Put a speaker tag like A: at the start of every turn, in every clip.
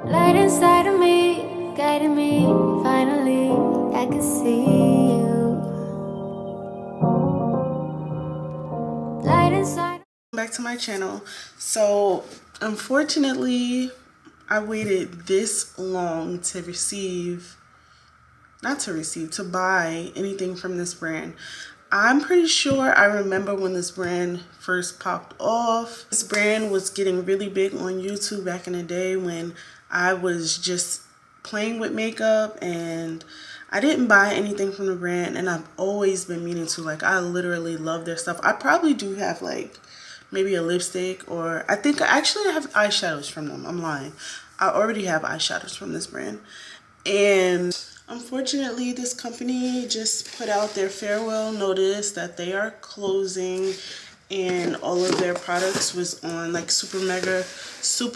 A: Light inside of me, guiding me. Finally, I can see you. Light inside.
B: Back to my channel. So unfortunately, I waited this long to buy anything from this brand. I'm pretty sure I remember when this brand first popped off. This brand was getting really big on YouTube back in the day when I was just playing with makeup, and I didn't buy anything from the brand, and I've always been meaning to. Like, I literally love their stuff. I probably do have like maybe a lipstick, or I think actually I have eyeshadows from them. I'm lying. I already have eyeshadows from this brand. And unfortunately, this company just put out their farewell notice that they are closing, and all of their products was on like super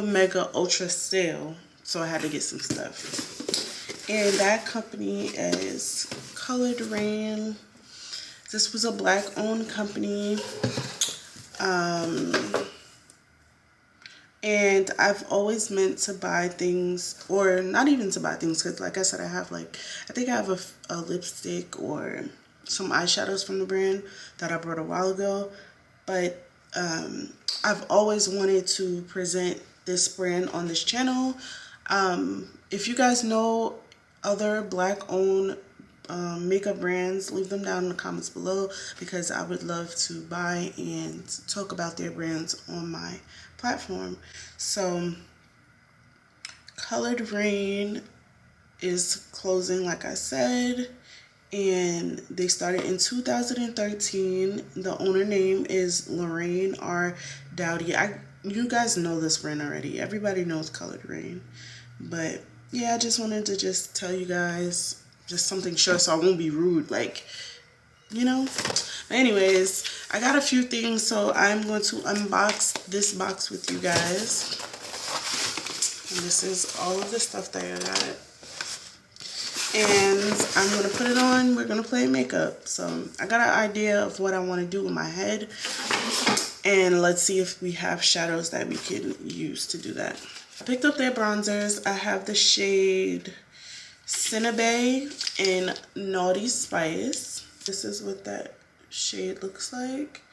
B: mega ultra sale. So I had to get some stuff. And that company is Colored Raine. This was a black owned company. And I've always meant to buy things, or not even to buy things, because like I said, I think I have a lipstick or some eyeshadows from the brand that I bought a while ago. But I've always wanted to present this brand on this channel. If you guys know other black owned makeup brands, leave them down in the comments below, because I would love to buy and talk about their brands on my platform. So Colored Raine is closing, like I said, and they started in 2013. The owner name is Lorraine R. Dowdy. You guys know this brand already. Everybody knows Colored Raine. But yeah, I just wanted to just tell you guys just something short so I won't be rude, like, you know. Anyways, I got a few things, so I'm going to unbox this box with you guys. And this is all of the stuff that I got. And I'm going to put it on. We're going to play makeup. So I got an idea of what I want to do with my head. And let's see if we have shadows that we can use to do that. I picked up their bronzers. I have the shade Cinnabay in Naughty Spice. This is what that shade looks like.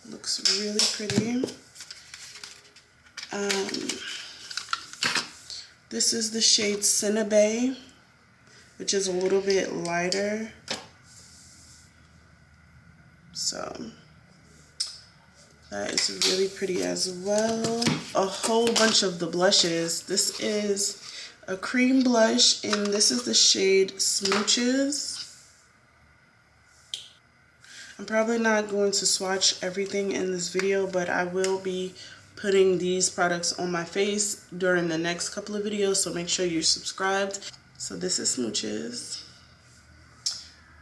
B: Looks really pretty. This is the shade Cinnabay, which is a little bit lighter. So that is really pretty as well. A whole bunch of the blushes. This is a cream blush, and this is the shade Smooches. I'm probably not going to swatch everything in this video, but I will be putting these products on my face during the next couple of videos, so make sure you're subscribed. So this is Smooches,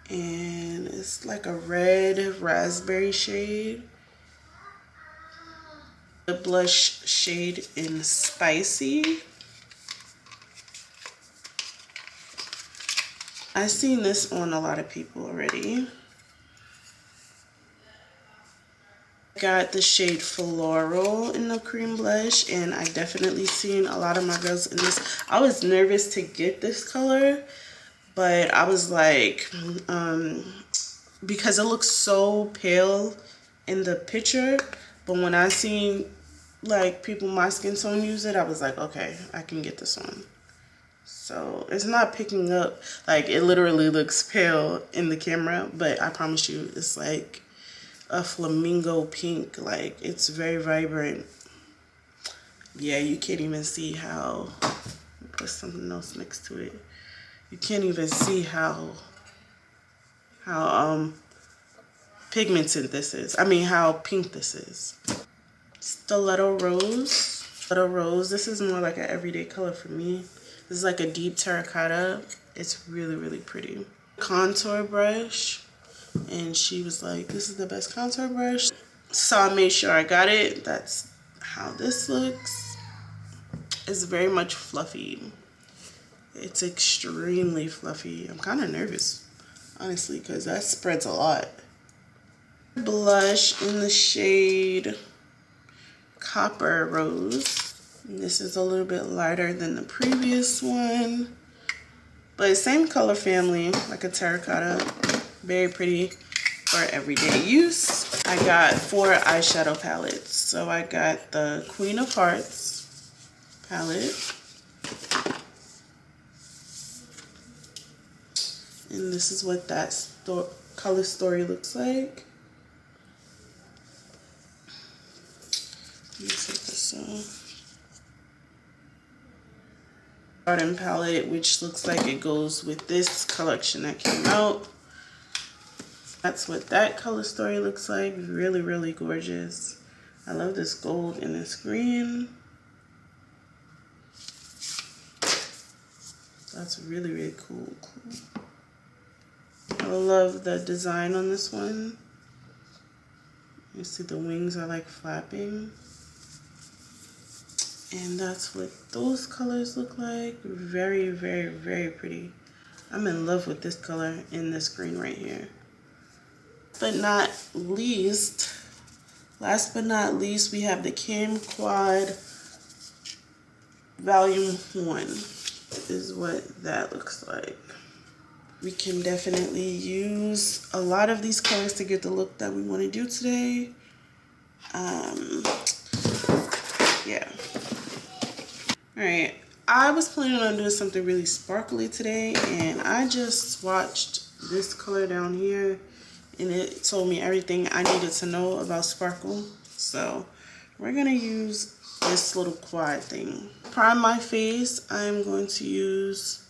B: and it's like a red raspberry shade. The blush shade in Spicy. I've seen this on a lot of people already. Got the shade Floral in the cream blush, and I definitely seen a lot of my girls in this. I was nervous to get this color, but I was like, because it looks so pale in the picture, but when I seen like people my skin tone use it, I was like, okay, I can get this one. So it's not picking up, like it literally looks pale in the camera, but I promise you it's like a flamingo pink. Like, it's very vibrant. Yeah, you can't even see how, put something else next to it. You can't even see how pigmented this is. I mean, how pink this is. Stiletto Rose. Stiletto Rose, this is more like an everyday color for me. This is like a deep terracotta. It's really, really pretty. Contour brush. And she was like, this is the best contour brush. So I made sure I got it. That's how this looks. It's very much fluffy. It's extremely fluffy. I'm kind of nervous, honestly, because that spreads a lot. Blush in the shade Copper Rose. And this is a little bit lighter than the previous one, but same color family, like a terracotta. Very pretty for everyday use. I got 4 eyeshadow palettes. So I got the Queen of Hearts palette. And this is what that color story looks like. Let me take this off. Garden palette, which looks like it goes with this collection that came out. That's what that color story looks like. Really, really gorgeous. I love this gold and this green. That's really, really cool. I love the design on this one. You see the wings are like flapping. And that's what those colors look like. Very, very, very pretty. I'm in love with this color and this green right here. Last but not least, we have the Cam Quad Volume 1. This is what that looks like. We can definitely use a lot of these colors to get the look that we want to do today. Yeah. Alright, I was planning on doing something really sparkly today, and I just swatched this color down here, and it told me everything I needed to know about sparkle. So we're gonna use this little quad thing. Prime my face, I'm going to use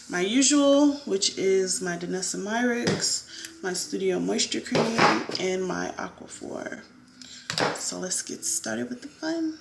B: my usual, which is my Danessa Myricks, my Studio Moisture Cream, and my Aquaphor. So let's get started with the fun.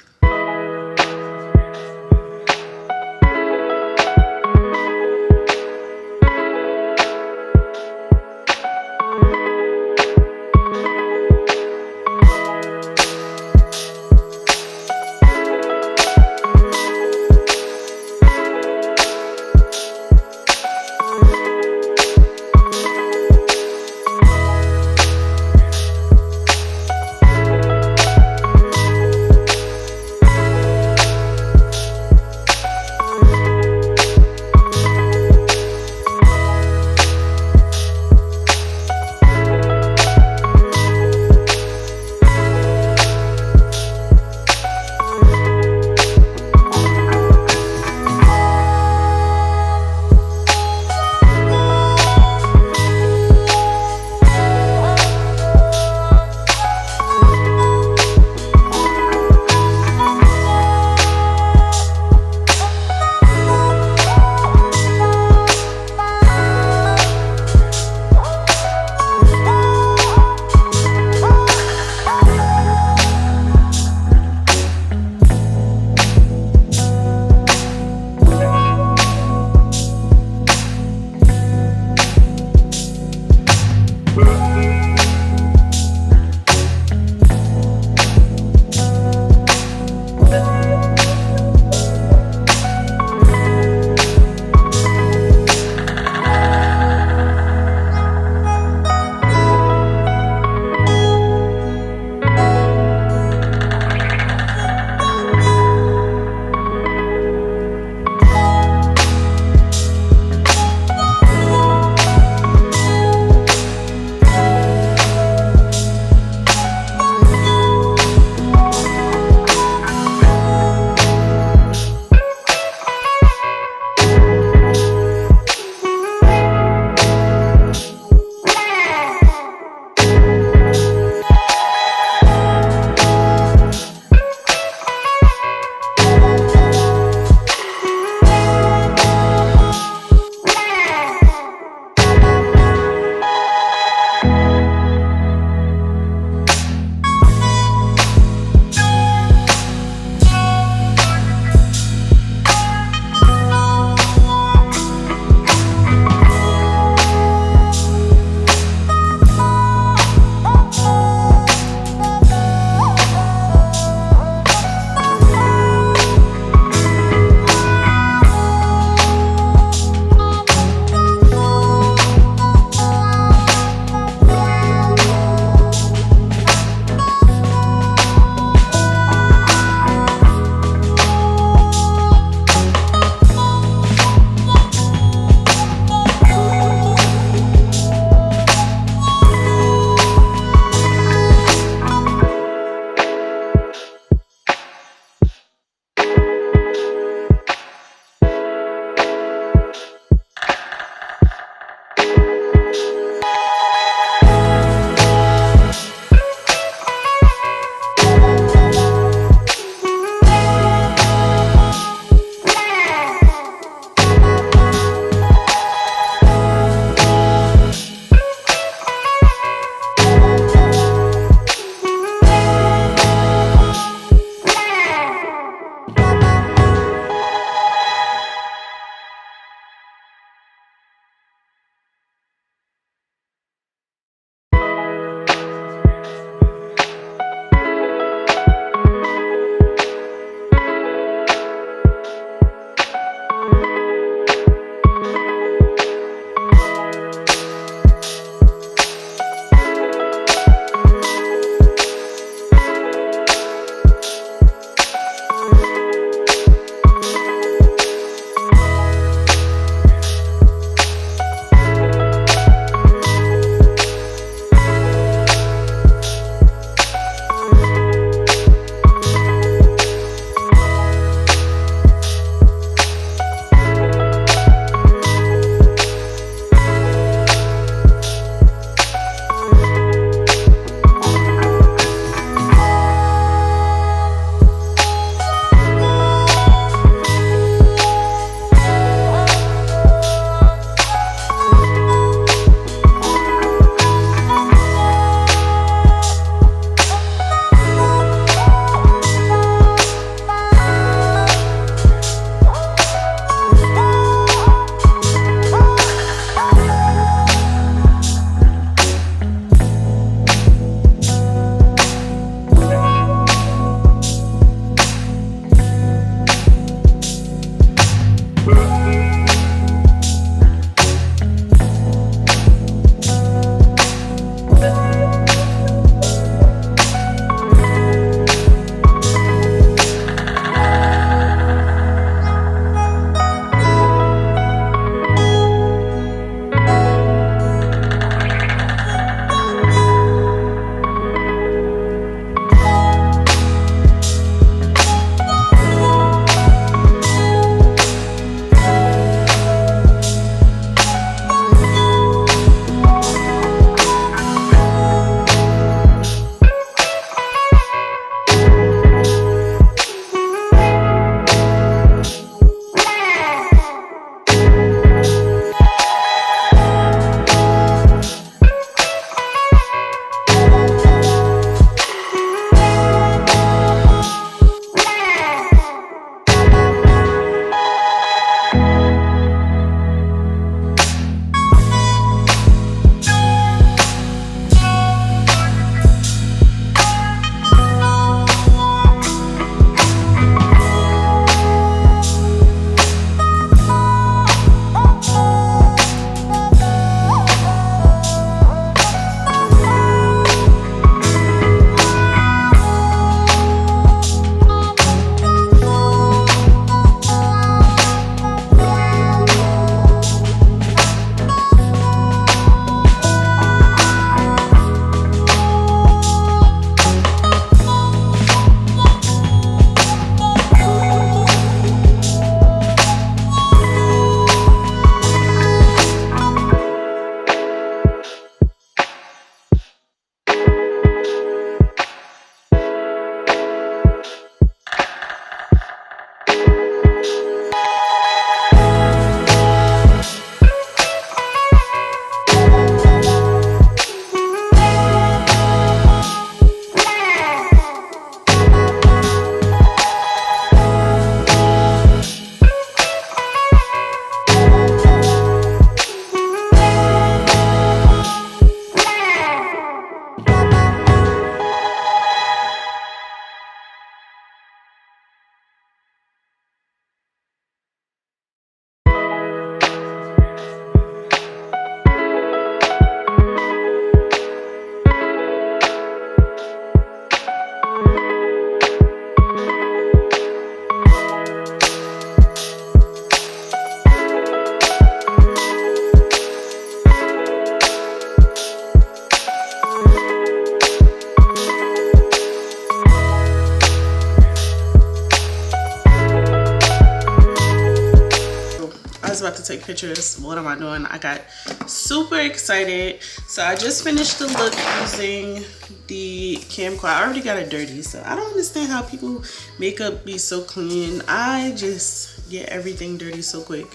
B: about to take pictures. What am I doing? I got super excited. So I just finished the look using the camcorder. I already got it dirty, so I don't understand how people makeup be so clean. I just get everything dirty so quick.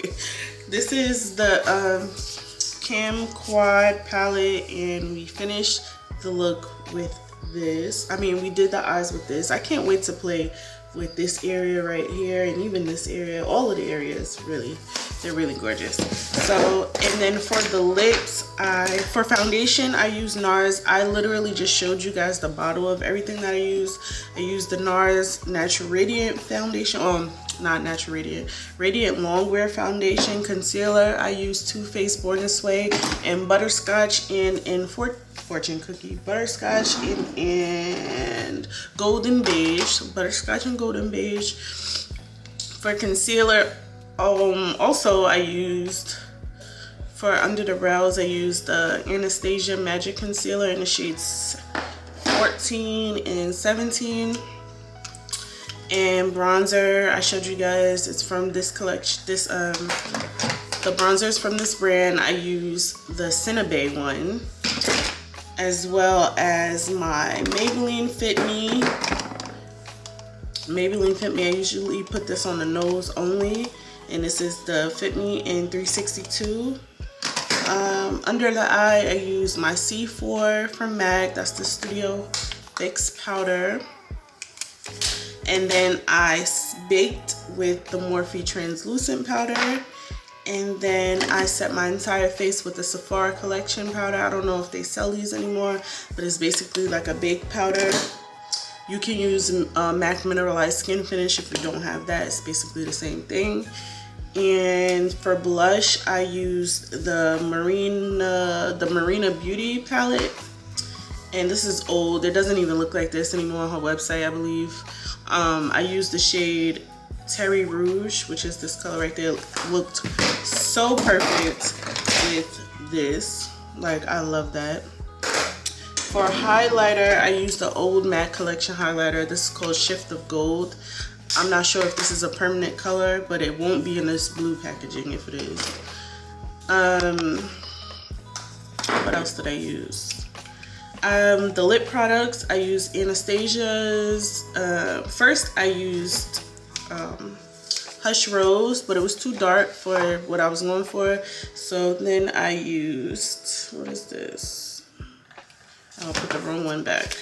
B: This is the Cam Quad palette, and we finished the look with this. I mean, we did the eyes with this. I can't wait to play with this area right here, and even this area. All of the areas, really, they're really gorgeous. So, and then for the lips, for foundation, I use NARS. I literally just showed you guys the bottle of everything that I use. I use the NARS Natural Radiant foundation. Not Natural Radiant, Radiant Longwear foundation. Concealer, I use Too Faced Born This Way and Butterscotch and Fortune Cookie. Butterscotch and Golden Beige. Butterscotch and Golden Beige. For concealer, also I used, for under the brows, I used the Anastasia Magic Concealer in the shades 14 and 17. And bronzer, I showed you guys, it's from this collection. The bronzer is from this brand. I use the Cinnabay one, as well as my Maybelline Fit Me. Maybelline Fit Me, I usually put this on the nose only, and this is the Fit Me in 362. Under the eye, I use my C4 from MAC. That's the Studio Fix powder. And then I baked with the Morphe translucent powder, and then I set my entire face with the Sephora collection powder. I don't know if they sell these anymore, but it's basically like a baked powder. You can use MAC Mineralized Skin Finish if you don't have that. It's basically the same thing. And for blush, I used the Marina Beauty palette, and this is old. It doesn't even look like this anymore on her website, I believe. I used the shade Terry Rouge, which is this color right there. Looked so perfect with this. Like, I love that. For highlighter, I used the old MAC collection highlighter. This is called Shift of Gold. I'm not sure if this is a permanent color, but it won't be in this blue packaging if it is. What else did I use? The lip products, I used Anastasia's. First I used Hush Rose, but it was too dark for what I was going for. So then I used, what is this? I'll put the wrong one back.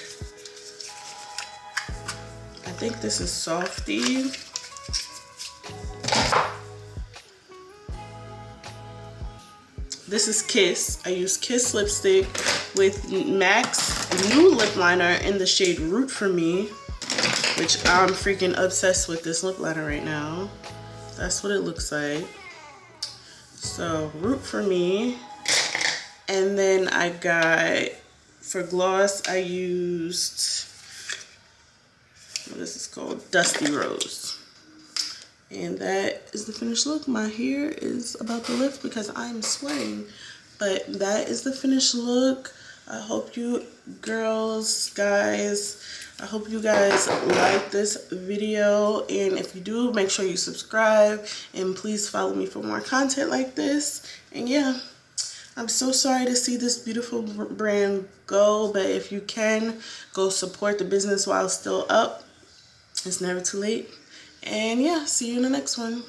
B: I think this is Softy. This is Kiss. I use Kiss lipstick with MAC's new lip liner in the shade Root For Me, which I'm freaking obsessed with this lip liner right now. That's what it looks like. So Root For Me. And then I got, for gloss, I used, what is this called? Dusty Rose. And that is the finished look. My hair is about to lift because I'm sweating. But that is the finished look. I hope you girls, guys, I hope you guys like this video. And if you do, make sure you subscribe. And please follow me for more content like this. And yeah, I'm so sorry to see this beautiful brand go. But if you can, go support the business while it's still up. It's never too late. And yeah, see you in the next one.